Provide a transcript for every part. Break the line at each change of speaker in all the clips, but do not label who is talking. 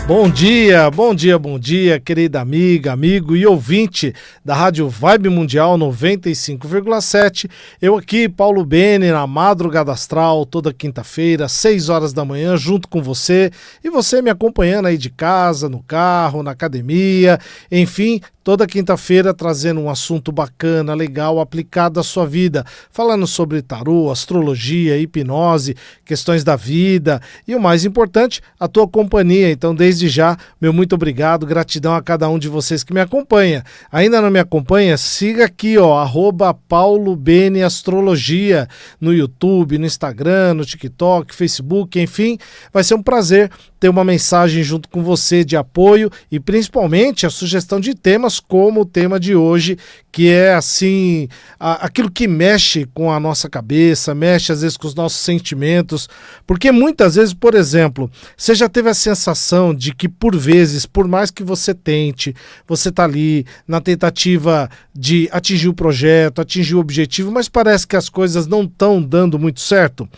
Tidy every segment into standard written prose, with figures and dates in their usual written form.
Bom dia, bom dia, bom dia, querida amiga, amigo e ouvinte da Rádio Vibe Mundial 95,7. Eu aqui, Paulo Bene, na Madrugada Astral, toda quinta-feira, 6 horas da manhã, junto com você. E você me acompanhando aí de casa, no carro, na academia, enfim, toda quinta-feira trazendo um assunto bacana, legal, aplicado à sua vida. Falando sobre tarô, astrologia, hipnose, questões da vida e o mais importante, a tua companhia. Então, desde já, meu muito obrigado, gratidão a cada um de vocês que me acompanha. Ainda não me acompanha? Siga aqui, @Paulo Bene Astrologia, no YouTube, no Instagram, no TikTok, Facebook, enfim. Vai ser um prazer ter uma mensagem junto com você de apoio e principalmente a sugestão de temas como o tema de hoje, que é assim, aquilo que mexe com a nossa cabeça, mexe às vezes com os nossos sentimentos, porque muitas vezes, por exemplo, você já teve a sensação de que por vezes, por mais que você tente, você tá ali na tentativa de atingir o projeto, atingir o objetivo, mas parece que as coisas não estão dando muito certo?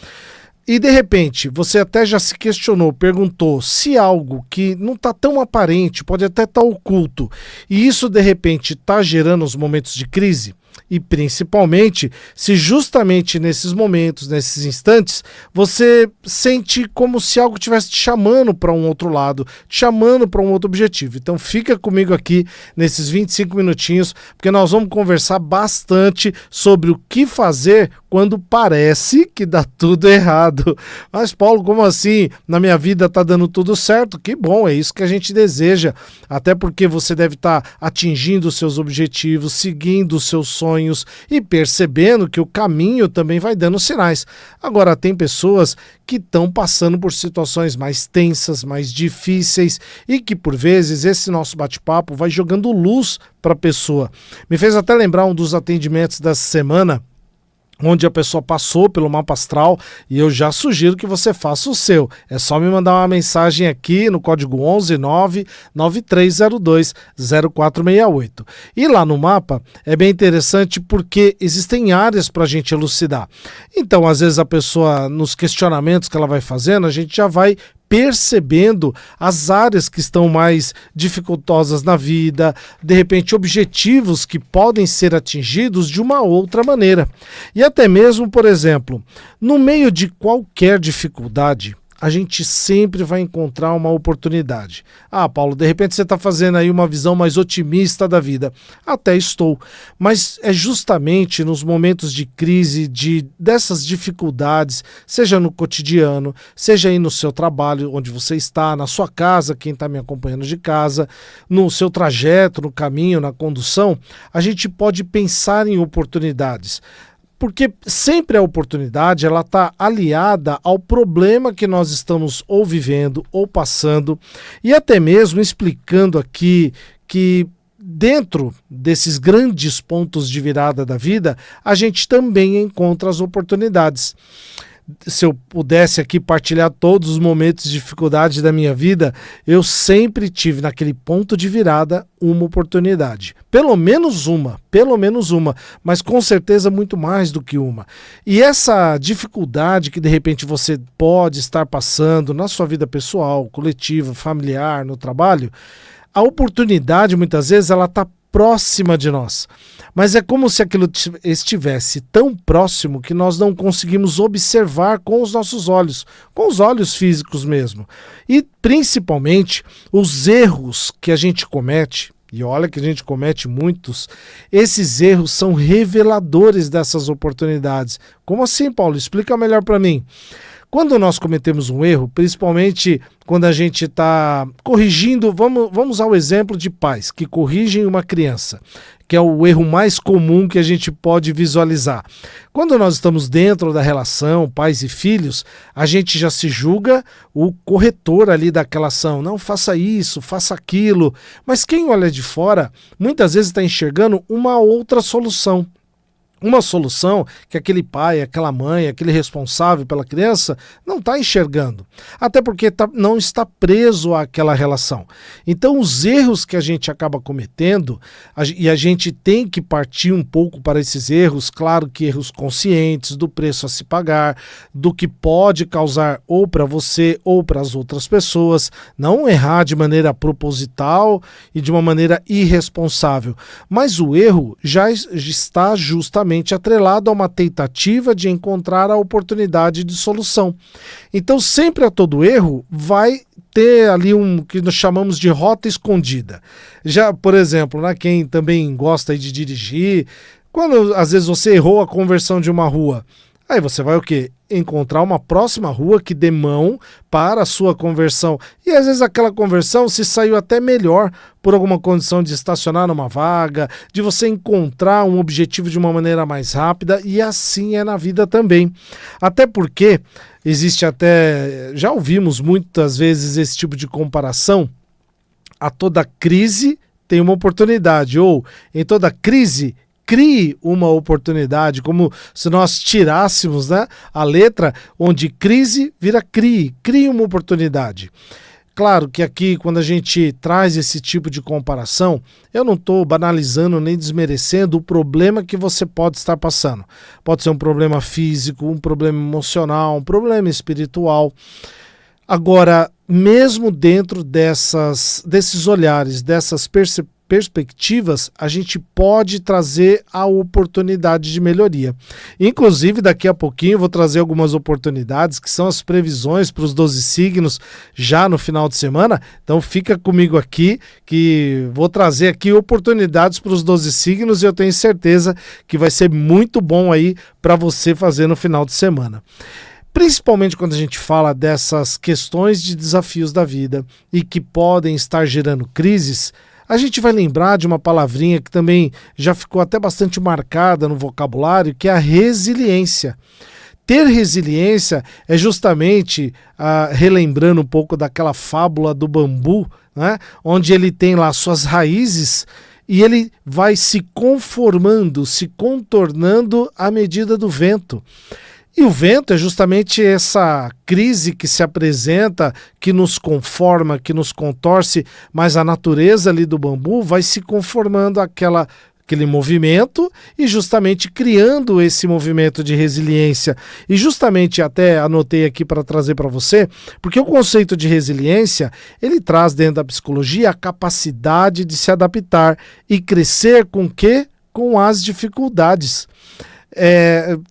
E de repente, você até já se questionou, perguntou se algo que não está tão aparente, pode até estar oculto, e isso de repente está gerando os momentos de crise? E principalmente, se justamente nesses momentos, nesses instantes, você sente como se algo estivesse te chamando para um outro lado, te chamando para um outro objetivo. Então fica comigo aqui nesses 25 minutinhos, porque nós vamos conversar bastante sobre o que fazer quando parece que dá tudo errado. Mas Paulo, como assim? Na minha vida tá dando tudo certo? Que bom, é isso que a gente deseja. Até porque você deve estar atingindo os seus objetivos, seguindo os seus sonhos e percebendo que o caminho também vai dando sinais. Agora, tem pessoas que estão passando por situações mais tensas, mais difíceis e que, por vezes, esse nosso bate-papo vai jogando luz para a pessoa. Me fez até lembrar um dos atendimentos dessa semana, onde a pessoa passou pelo mapa astral, e eu já sugiro que você faça o seu. É só me mandar uma mensagem aqui no código 11993020468. E lá no mapa é bem interessante porque existem áreas para a gente elucidar. Então, às vezes a pessoa, nos questionamentos que ela vai fazendo, a gente já vai percebendo as áreas que estão mais dificultosas na vida, de repente objetivos que podem ser atingidos de uma outra maneira. E até mesmo, por exemplo, no meio de qualquer dificuldade, a gente sempre vai encontrar uma oportunidade. Ah, Paulo, de repente você está fazendo aí uma visão mais otimista da vida. Até estou. Mas é justamente nos momentos de crise, dessas dificuldades, seja no cotidiano, seja aí no seu trabalho, onde você está, na sua casa, quem está me acompanhando de casa, no seu trajeto, no caminho, na condução, a gente pode pensar em oportunidades. Porque sempre a oportunidade ela está aliada ao problema que nós estamos ou vivendo ou passando, e até mesmo explicando aqui que dentro desses grandes pontos de virada da vida, a gente também encontra as oportunidades. Se eu pudesse aqui partilhar todos os momentos de dificuldade da minha vida, eu sempre tive naquele ponto de virada uma oportunidade. Pelo menos uma, mas com certeza muito mais do que uma. E essa dificuldade que de repente você pode estar passando na sua vida pessoal, coletiva, familiar, no trabalho, a oportunidade muitas vezes ela está próxima de nós. Mas é como se aquilo estivesse tão próximo que nós não conseguimos observar com os nossos olhos, com os olhos físicos mesmo. E principalmente os erros que a gente comete, e olha que a gente comete muitos, esses erros são reveladores dessas oportunidades. Como assim, Paulo? Explica melhor para mim. Quando nós cometemos um erro, principalmente quando a gente está corrigindo, vamos usar o exemplo de pais que corrigem uma criança, que é o erro mais comum que a gente pode visualizar. Quando nós estamos dentro da relação, pais e filhos, a gente já se julga o corretor ali daquela ação. Não, faça isso, faça aquilo. Mas quem olha de fora, muitas vezes está enxergando uma outra solução. uma solução que aquele pai, aquela mãe, aquele responsável pela criança não está enxergando. Até porque não está preso àquela relação. Então os erros que a gente acaba cometendo, e a gente tem que partir um pouco para esses erros, claro que erros conscientes, do preço a se pagar, do que pode causar ou para você ou para as outras pessoas, não errar de maneira proposital e de uma maneira irresponsável. Mas o erro já está justamente atrelado a uma tentativa de encontrar a oportunidade de solução. Então, sempre a todo erro vai ter ali um que nós chamamos de rota escondida. Já, por exemplo, né, quem também gosta de dirigir, quando às vezes você errou a conversão de uma rua, aí você vai o quê? Encontrar uma próxima rua que dê mão para a sua conversão. E às vezes aquela conversão se saiu até melhor por alguma condição de estacionar numa vaga, de você encontrar um objetivo de uma maneira mais rápida, e assim é na vida também. Até porque existe até, já ouvimos muitas vezes esse tipo de comparação, a toda crise tem uma oportunidade, ou em toda crise crie uma oportunidade, como se nós tirássemos, né, a letra onde crise vira crie uma oportunidade. Claro que aqui, quando a gente traz esse tipo de comparação, eu não estou banalizando nem desmerecendo o problema que você pode estar passando. Pode ser um problema físico, um problema emocional, um problema espiritual. Agora, mesmo dentro desses olhares, dessas perspectivas, a gente pode trazer a oportunidade de melhoria. Inclusive, daqui a pouquinho eu vou trazer algumas oportunidades, que são as previsões para os 12 signos já no final de semana. Então fica comigo aqui, que vou trazer aqui oportunidades para os 12 signos, e eu tenho certeza que vai ser muito bom aí para você fazer no final de semana. Principalmente quando a gente fala dessas questões de desafios da vida e que podem estar gerando crises, a gente vai lembrar de uma palavrinha que também já ficou até bastante marcada no vocabulário, que é a resiliência. Ter resiliência é justamente, relembrando um pouco daquela fábula do bambu, né, onde ele tem lá suas raízes e ele vai se conformando, se contornando à medida do vento. E o vento é justamente essa crise que se apresenta, que nos conforma, que nos contorce, mas a natureza ali do bambu vai se conformando aquele movimento e justamente criando esse movimento de resiliência. E justamente até anotei aqui para trazer para você, porque o conceito de resiliência, ele traz dentro da psicologia a capacidade de se adaptar e crescer com o quê? Com as dificuldades.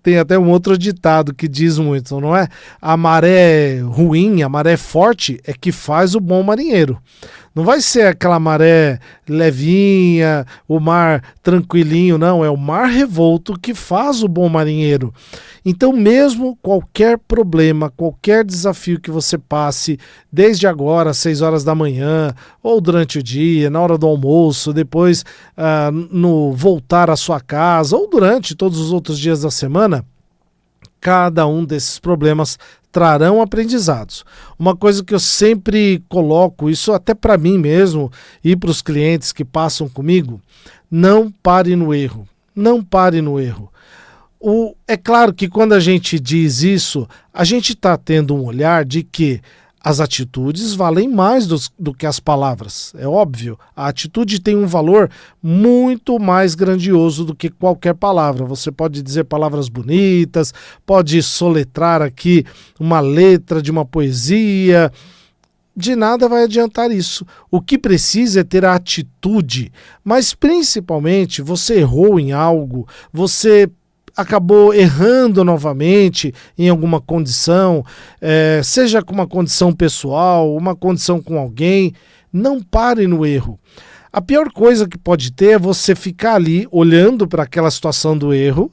Tem até um outro ditado que diz muito, não é? A maré ruim, a maré forte é que faz o bom marinheiro. Não vai ser aquela maré levinha, o mar tranquilinho, não. É o mar revolto que faz o bom marinheiro. Então, mesmo qualquer problema, qualquer desafio que você passe, desde agora, às 6 horas da manhã, ou durante o dia, na hora do almoço, depois no voltar à sua casa, ou durante todos os outros dias da semana, cada um desses problemas trarão aprendizados. Uma coisa que eu sempre coloco, isso até para mim mesmo e para os clientes que passam comigo, não pare no erro. Não pare no erro. É claro que quando a gente diz isso, a gente está tendo um olhar de que as atitudes valem mais do que as palavras. É óbvio, a atitude tem um valor muito mais grandioso do que qualquer palavra. Você pode dizer palavras bonitas, pode soletrar aqui uma letra de uma poesia. De nada vai adiantar isso. O que precisa é ter a atitude, mas principalmente você errou em algo, você acabou errando novamente em alguma condição, seja com uma condição pessoal, uma condição com alguém, não pare no erro. A pior coisa que pode ter é você ficar ali olhando para aquela situação do erro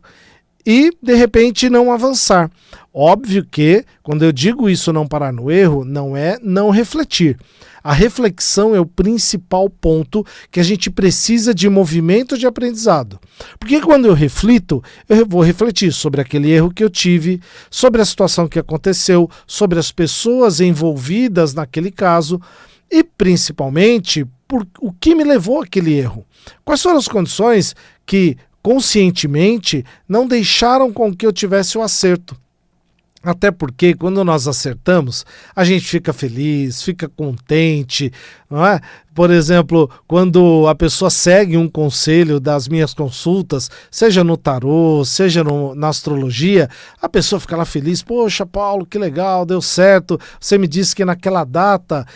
e, de repente, não avançar. Óbvio que, quando eu digo isso, não parar no erro, não é não refletir. A reflexão é o principal ponto que a gente precisa de movimento de aprendizado. Porque quando eu reflito, eu vou refletir sobre aquele erro que eu tive, sobre a situação que aconteceu, sobre as pessoas envolvidas naquele caso e, principalmente, por o que me levou àquele erro. Quais foram as condições que conscientemente não deixaram com que eu tivesse o acerto. Até porque quando nós acertamos, a gente fica feliz, fica contente, não é? Por exemplo, quando a pessoa segue um conselho das minhas consultas, seja no tarô, seja na astrologia, a pessoa fica lá feliz, poxa, Paulo, que legal, deu certo, você me disse que naquela data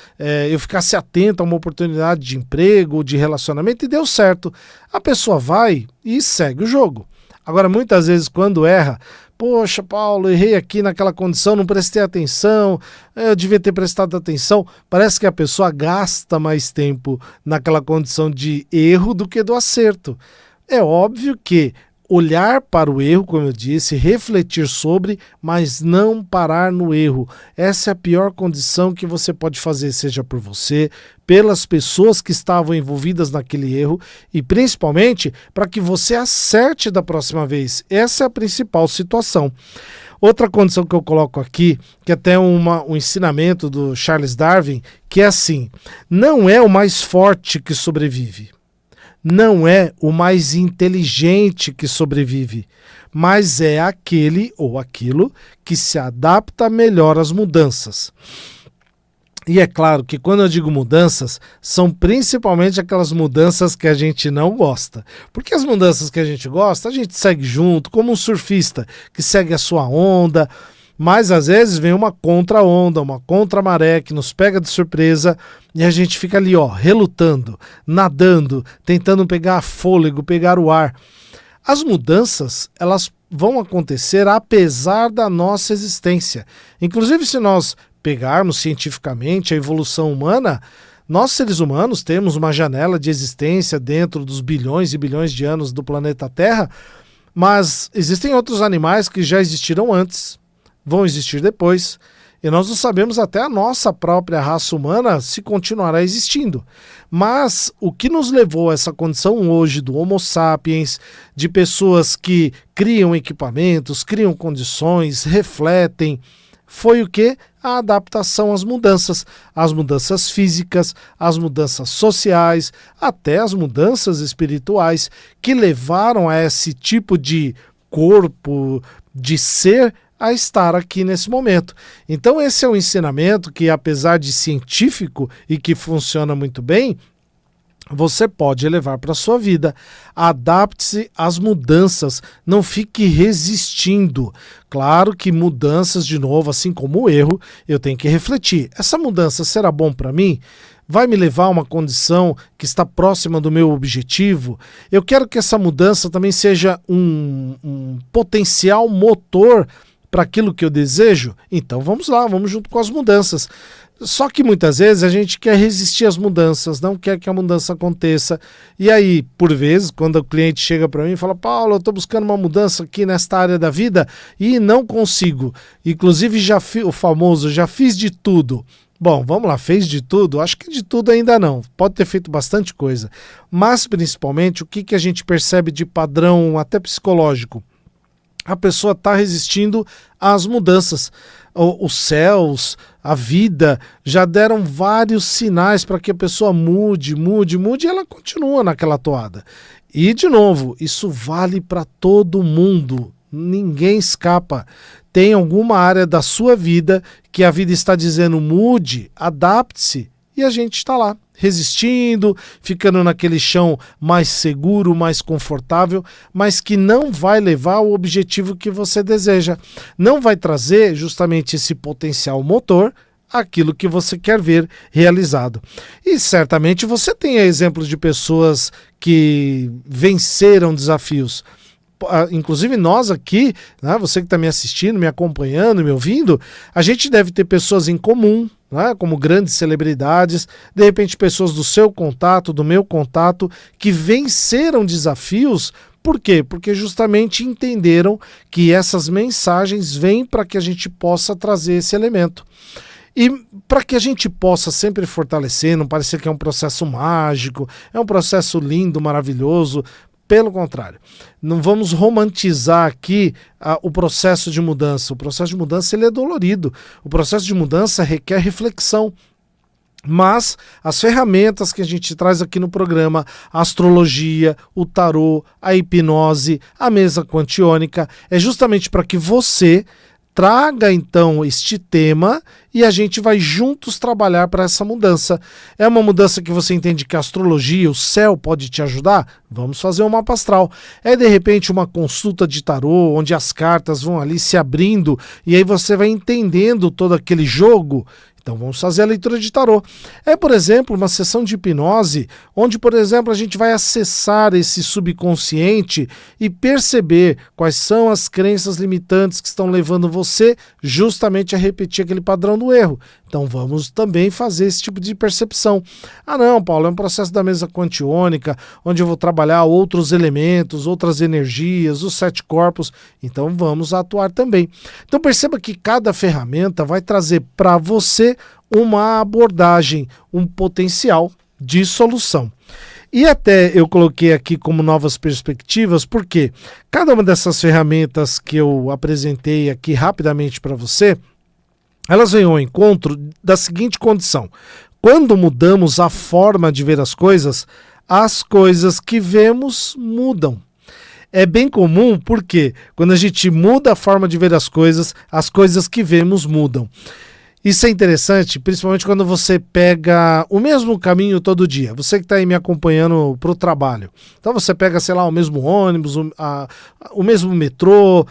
eu ficasse atento a uma oportunidade de emprego, de relacionamento, e deu certo. A pessoa vai e segue o jogo. Agora, muitas vezes, quando erra, poxa, Paulo, errei aqui naquela condição, não prestei atenção, eu devia ter prestado atenção. Parece que a pessoa gasta mais tempo naquela condição de erro do que do acerto. É óbvio que olhar para o erro, como eu disse, refletir sobre, mas não parar no erro. Essa é a pior condição que você pode fazer, seja por você, pelas pessoas que estavam envolvidas naquele erro e principalmente para que você acerte da próxima vez. Essa é a principal situação. Outra condição que eu coloco aqui, que até um ensinamento do Charles Darwin, que é assim: não é o mais forte que sobrevive. Não é o mais inteligente que sobrevive, mas é aquele ou aquilo que se adapta melhor às mudanças. E é claro que quando eu digo mudanças, são principalmente aquelas mudanças que a gente não gosta. Porque as mudanças que a gente gosta, a gente segue junto, como um surfista que segue a sua onda, mas às vezes vem uma contra-onda, uma contra-maré que nos pega de surpresa e a gente fica ali, relutando, nadando, tentando pegar fôlego, pegar o ar. As mudanças, elas vão acontecer apesar da nossa existência. Inclusive, se nós pegarmos cientificamente a evolução humana, nós seres humanos temos uma janela de existência dentro dos bilhões e bilhões de anos do planeta Terra, mas existem outros animais que já existiram antes, vão existir depois, e nós não sabemos até a nossa própria raça humana se continuará existindo. Mas o que nos levou a essa condição hoje do Homo sapiens, de pessoas que criam equipamentos, criam condições, refletem, foi o quê? A adaptação às mudanças físicas, as mudanças sociais, até as mudanças espirituais, que levaram a esse tipo de corpo, de ser, a estar aqui nesse momento. Então esse é um ensinamento que, apesar de científico e que funciona muito bem, você pode levar para a sua vida. Adapte-se às mudanças, não fique resistindo. Claro que mudanças, de novo, assim como o erro, eu tenho que refletir. Essa mudança será bom para mim? Vai me levar a uma condição que está próxima do meu objetivo? Eu quero que essa mudança também seja um potencial motor para aquilo que eu desejo? Então vamos lá, vamos junto com as mudanças. Só que muitas vezes a gente quer resistir às mudanças, não quer que a mudança aconteça. E aí, por vezes, quando o cliente chega para mim e fala: Paulo, eu estou buscando uma mudança aqui nesta área da vida e não consigo. Inclusive, o famoso, já fiz de tudo. Bom, vamos lá, fez de tudo? Acho que de tudo ainda não, pode ter feito bastante coisa. Mas, principalmente, o que a gente percebe de padrão até psicológico? A pessoa está resistindo às mudanças. Os céus, a vida, já deram vários sinais para que a pessoa mude, e ela continua naquela toada. E, de novo, isso vale para todo mundo, ninguém escapa. Tem alguma área da sua vida que a vida está dizendo mude, adapte-se, e a gente está lá, resistindo, ficando naquele chão mais seguro, mais confortável, mas que não vai levar ao objetivo que você deseja. Não vai trazer justamente esse potencial motor, aquilo que você quer ver realizado. E certamente você tem exemplos de pessoas que venceram desafios. Inclusive nós aqui, né, você que está me assistindo, me acompanhando, me ouvindo, a gente deve ter pessoas em comum, né, como grandes celebridades, de repente pessoas do seu contato, do meu contato, que venceram desafios. Por quê? Porque justamente entenderam que essas mensagens vêm para que a gente possa trazer esse elemento. E para que a gente possa sempre fortalecer, não parecer que é um processo mágico, é um processo lindo, maravilhoso. Pelo contrário, não vamos romantizar aqui o processo de mudança. O processo de mudança ele é dolorido. O processo de mudança requer reflexão. Mas as ferramentas que a gente traz aqui no programa, a astrologia, o tarô, a hipnose, a mesa quantiônica, é justamente para que você traga então este tema e a gente vai juntos trabalhar para essa mudança. É uma mudança que você entende que a astrologia, o céu pode te ajudar? Vamos fazer um mapa astral. É de repente uma consulta de tarô, onde as cartas vão ali se abrindo e aí você vai entendendo todo aquele jogo. Então vamos fazer a leitura de tarô. É, por exemplo, uma sessão de hipnose, onde, por exemplo, a gente vai acessar esse subconsciente e perceber quais são as crenças limitantes que estão levando você justamente a repetir aquele padrão do erro. Então vamos também fazer esse tipo de percepção. Ah não, Paulo, é um processo da mesa quantiônica, onde eu vou trabalhar outros elementos, outras energias, os 7 corpos. Então vamos atuar também. Então perceba que cada ferramenta vai trazer para você uma abordagem, um potencial de solução. E até eu coloquei aqui como novas perspectivas, porque cada uma dessas ferramentas que eu apresentei aqui rapidamente para você, elas vêm ao encontro da seguinte condição: quando mudamos a forma de ver as coisas que vemos mudam. É bem comum porque quando a gente muda a forma de ver as coisas que vemos mudam. Isso é interessante, principalmente quando você pega o mesmo caminho todo dia. Você que está aí me acompanhando para o trabalho. Então você pega, sei lá, o mesmo ônibus, o mesmo metrô,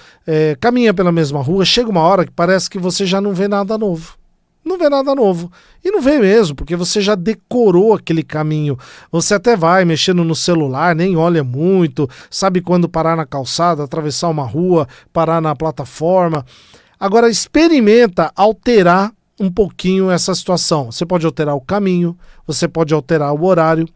caminha pela mesma rua. Chega uma hora que parece que você já não vê nada novo. Não vê nada novo. E não vê mesmo, porque você já decorou aquele caminho. Você até vai mexendo no celular, nem olha muito, sabe quando parar na calçada, atravessar uma rua, parar na plataforma. Agora experimenta alterar um pouquinho essa situação. Você pode alterar o caminho, você pode alterar o horário.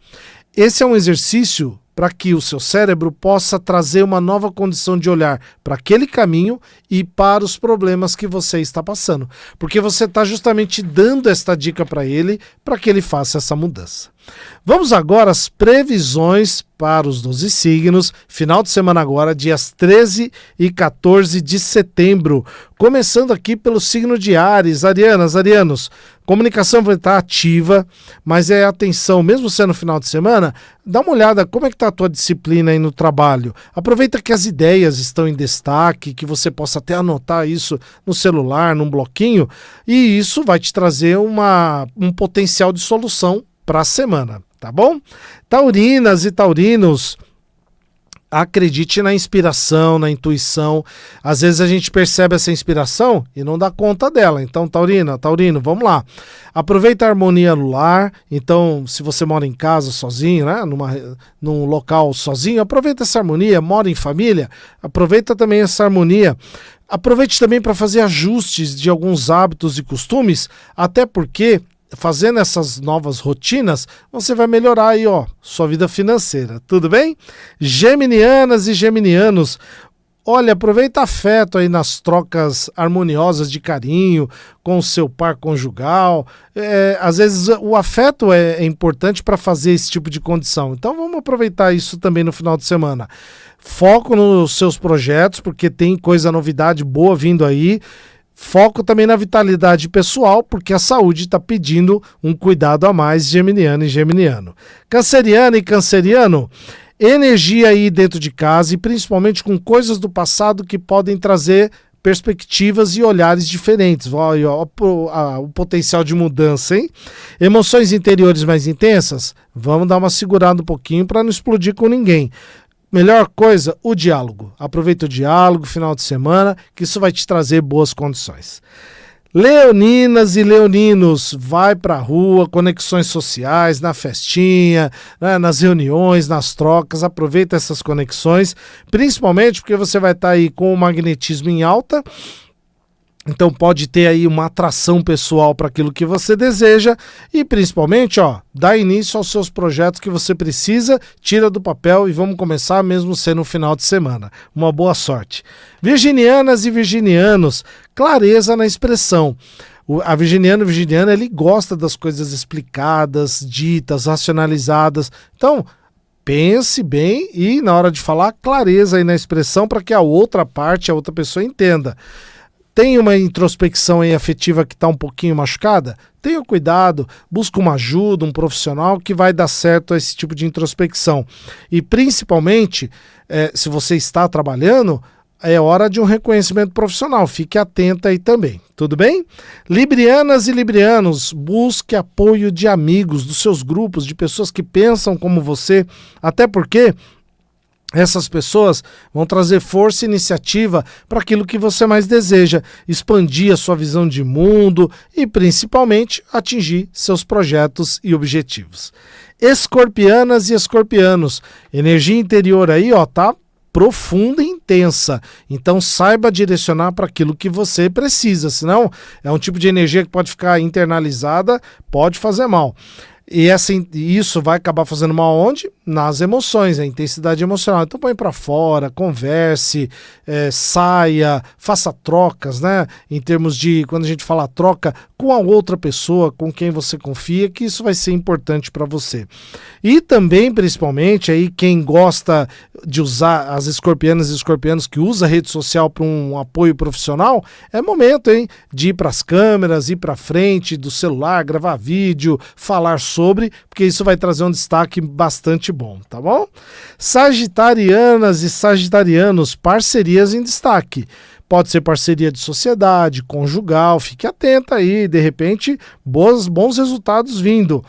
Esse é um exercício para que o seu cérebro possa trazer uma nova condição de olhar para aquele caminho e para os problemas que você está passando. Porque você está justamente dando esta dica para ele que ele faça essa mudança. Vamos agora às previsões para os 12 signos, final de semana agora, dias 13 e 14 de setembro. Começando aqui pelo signo de Áries. Arianos, comunicação vai estar ativa, mas atenção, mesmo sendo final de semana, dá uma olhada como é que está a tua disciplina aí no trabalho. Aproveita que as ideias estão em destaque, que você possa até anotar isso no celular, num bloquinho, e isso vai te trazer um potencial de solução para a semana, tá bom? Taurinas e taurinos, acredite na inspiração, na intuição. Às vezes a gente percebe essa inspiração e não dá conta dela. Então, taurino, vamos lá. Aproveita a harmonia no lar. Então, se você mora em casa sozinho, né, num local sozinho, aproveita essa harmonia. Mora em família, aproveita também essa harmonia. Aproveite também para fazer ajustes de alguns hábitos e costumes, até porque fazendo essas novas rotinas, você vai melhorar aí, sua vida financeira, tudo bem? Geminianas e geminianos, olha, aproveita afeto aí nas trocas harmoniosas de carinho com o seu par conjugal. Às vezes o afeto é importante para fazer esse tipo de condição, então vamos aproveitar isso também no final de semana. Foco nos seus projetos, porque tem novidade boa vindo aí. Foco também na vitalidade pessoal, porque a saúde está pedindo um cuidado a mais, geminiano e geminiano. Canceriano e canceriano, energia aí dentro de casa e principalmente com coisas do passado que podem trazer perspectivas e olhares diferentes. Olha o potencial de mudança, hein? Emoções interiores mais intensas, vamos dar uma segurada um pouquinho para não explodir com ninguém. Melhor coisa, o diálogo. Aproveita o diálogo, final de semana, que isso vai te trazer boas condições. Leoninas e leoninos, vai pra rua, conexões sociais, na festinha, né, nas reuniões, nas trocas, aproveita essas conexões, principalmente porque você vai estar aí com o magnetismo em alta. Então pode ter aí uma atração pessoal para aquilo que você deseja e principalmente, dá início aos seus projetos que você precisa, tira do papel e vamos começar mesmo sendo no final de semana. Uma boa sorte. Virginianas e virginianos, clareza na expressão. A virginiana, ele gosta das coisas explicadas, ditas, racionalizadas. Então, pense bem e na hora de falar, clareza aí na expressão para que a outra pessoa entenda. Tem uma introspecção aí afetiva que está um pouquinho machucada? Tenha cuidado, busca uma ajuda, um profissional que vai dar certo a esse tipo de introspecção. E principalmente, se você está trabalhando, é hora de um reconhecimento profissional. Fique atenta aí também, tudo bem? Librianas e librianos, busque apoio de amigos, dos seus grupos, de pessoas que pensam como você, até porque essas pessoas vão trazer força e iniciativa para aquilo que você mais deseja, expandir a sua visão de mundo e, principalmente, atingir seus projetos e objetivos. Escorpianas e escorpianos, energia interior aí, ó, tá profunda e intensa. Então saiba direcionar para aquilo que você precisa, senão é um tipo de energia que pode ficar internalizada, pode fazer mal. E isso vai acabar fazendo mal onde? Nas emoções, a intensidade emocional. Então põe para fora, converse, saia, faça trocas, né? Em termos de, quando a gente fala troca, com a outra pessoa, com quem você confia, que isso vai ser importante para você. E também, principalmente, aí quem gosta de usar, as escorpianas e escorpianos que usa a rede social para um apoio profissional, é momento, hein? De ir para as câmeras, ir para frente do celular, gravar vídeo, falar sobre, porque isso vai trazer um destaque bastante bom, tá bom? Sagitarianas e sagitarianos, parcerias em destaque. Pode ser parceria de sociedade, conjugal, fique atenta aí, de repente, bons resultados vindo.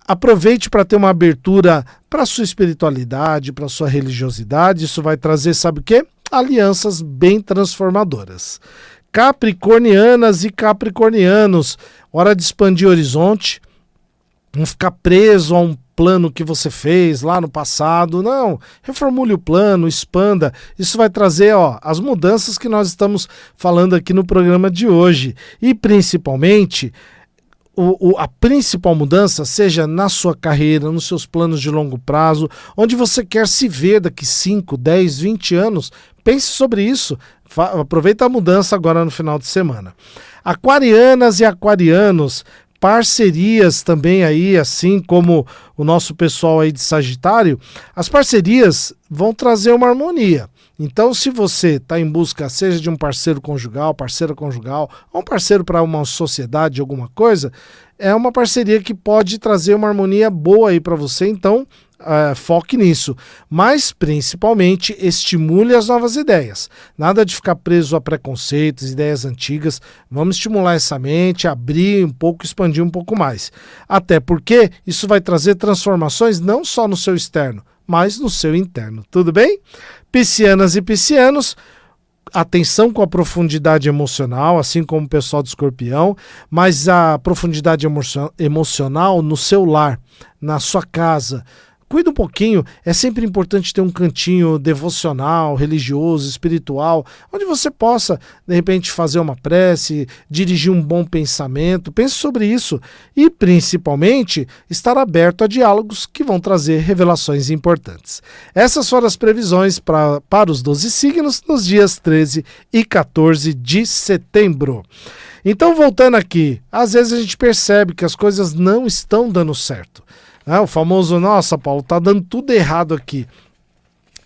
Aproveite para ter uma abertura para a sua espiritualidade, para a sua religiosidade, isso vai trazer, sabe o quê? Alianças bem transformadoras. Capricornianas e capricornianos, hora de expandir o horizonte, não ficar preso a um plano que você fez lá no passado, não, reformule o plano, expanda, isso vai trazer as mudanças que nós estamos falando aqui no programa de hoje, e principalmente a principal mudança seja na sua carreira, nos seus planos de longo prazo, onde você quer se ver daqui 5, 10, 20 anos, pense sobre isso, aproveita a mudança agora no final de semana. Aquarianas e aquarianos, parcerias também aí, assim como o nosso pessoal aí de Sagitário, as parcerias vão trazer uma harmonia. Então, se você está em busca, seja de um parceiro conjugal, parceira conjugal, ou um parceiro para uma sociedade, alguma coisa, é uma parceria que pode trazer uma harmonia boa aí para você, então foque nisso. Mas, principalmente, estimule as novas ideias. Nada de ficar preso a preconceitos, ideias antigas. Vamos estimular essa mente, abrir um pouco, expandir um pouco mais. Até porque isso vai trazer transformações não só no seu externo, mas no seu interno. Tudo bem? Piscianas e piscianos, atenção com a profundidade emocional, assim como o pessoal do Escorpião, mas a profundidade emocional no seu lar, na sua casa. Cuida um pouquinho, é sempre importante ter um cantinho devocional, religioso, espiritual, onde você possa, de repente, fazer uma prece, dirigir um bom pensamento, pense sobre isso e, principalmente, estar aberto a diálogos que vão trazer revelações importantes. Essas foram as previsões para os 12 signos nos dias 13 e 14 de setembro. Então, voltando aqui, às vezes a gente percebe que as coisas não estão dando certo. O famoso, nossa, Paulo, tá dando tudo errado aqui.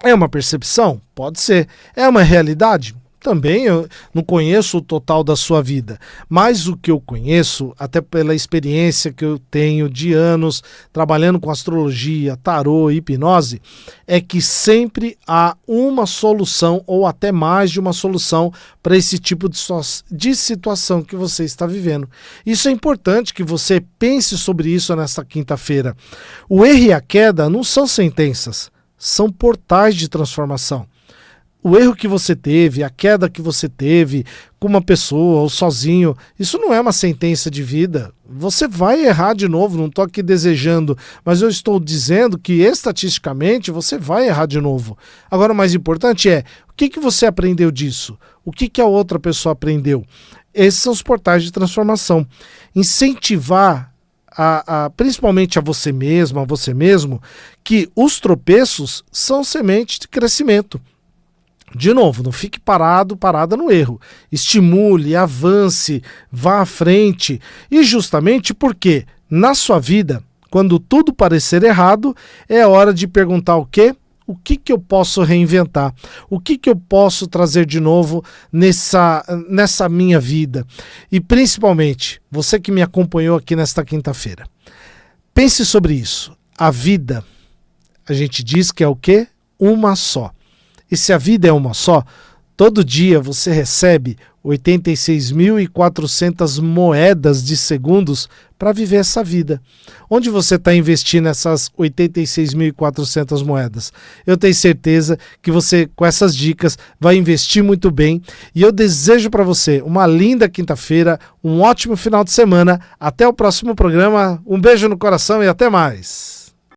É uma percepção? Pode ser. É uma realidade? Também eu não conheço o total da sua vida, mas o que eu conheço, até pela experiência que eu tenho de anos trabalhando com astrologia, tarô e hipnose, é que sempre há uma solução ou até mais de uma solução para esse tipo de situação que você está vivendo. Isso é importante que você pense sobre isso nesta quinta-feira. O erro e a queda não são sentenças, são portais de transformação. O erro que você teve, a queda que você teve com uma pessoa ou sozinho, isso não é uma sentença de vida. Você vai errar de novo, não estou aqui desejando, mas eu estou dizendo que estatisticamente você vai errar de novo. Agora o mais importante é, o que você aprendeu disso? O que a outra pessoa aprendeu? Esses são os portais de transformação. Incentivar principalmente a você mesmo, que os são semente de crescimento. De novo, não fique parada no erro. Estimule, avance, vá à frente. E justamente porque na sua vida, quando tudo parecer errado, é hora de perguntar o quê? o que eu posso reinventar? O que eu posso trazer de novo nessa minha vida? E principalmente, você que me acompanhou aqui nesta quinta-feira, pense sobre isso. A vida, a gente diz que é o quê? Uma só. E se a vida é uma só, todo dia você recebe 86.400 moedas de segundos para viver essa vida. Onde você está investindo essas 86.400 moedas? Eu tenho certeza que você, com essas dicas, vai investir muito bem. E eu desejo para você uma linda quinta-feira, um ótimo final de semana. Até o próximo programa. Um beijo no coração e até mais.